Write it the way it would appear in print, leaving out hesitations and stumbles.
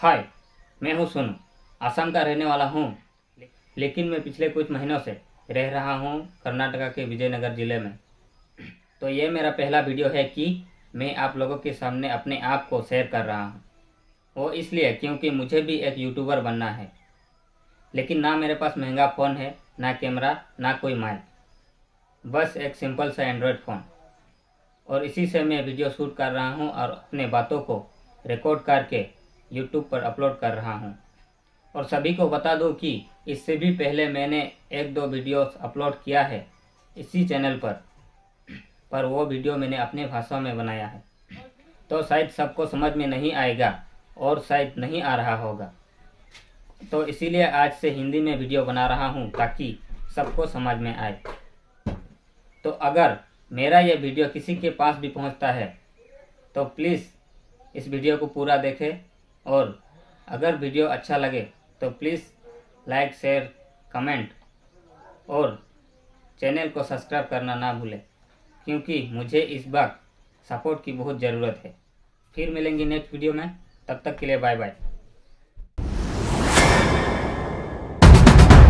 हाय, मैं हूँ सोनू। आसाम का रहने वाला हूँ, लेकिन मैं पिछले कुछ महीनों से रह रहा हूँ कर्नाटका के विजयनगर ज़िले में। तो ये मेरा पहला वीडियो है कि मैं आप लोगों के सामने अपने आप को शेयर कर रहा हूँ। वो इसलिए क्योंकि मुझे भी एक यूट्यूबर बनना है, लेकिन ना मेरे पास महंगा फ़ोन है, ना कैमरा, ना कोई माइक, बस एक सिंपल सा एंड्रॉयड फ़ोन। और इसी से मैं वीडियो शूट कर रहा हूँ और अपने बातों को रिकॉर्ड करके यूट्यूब पर अपलोड कर रहा हूँ। और सभी को बता दूँ कि इससे भी पहले मैंने एक दो वीडियोस अपलोड किया है इसी चैनल पर वो वीडियो मैंने अपने भाषा में बनाया है, तो शायद सबको समझ में नहीं आएगा और शायद नहीं आ रहा होगा। तो इसीलिए आज से हिंदी में वीडियो बना रहा हूँ ताकि सबको समझ में आए। तो अगर मेरा ये वीडियो किसी के पास भी पहुँचता है तो प्लीज़ इस वीडियो को पूरा देखें, और अगर वीडियो अच्छा लगे तो प्लीज़ लाइक, शेयर, कमेंट और चैनल को सब्सक्राइब करना ना भूलें, क्योंकि मुझे इस बार सपोर्ट की बहुत ज़रूरत है। फिर मिलेंगे नेक्स्ट वीडियो में, तब तक के लिए बाय बाय।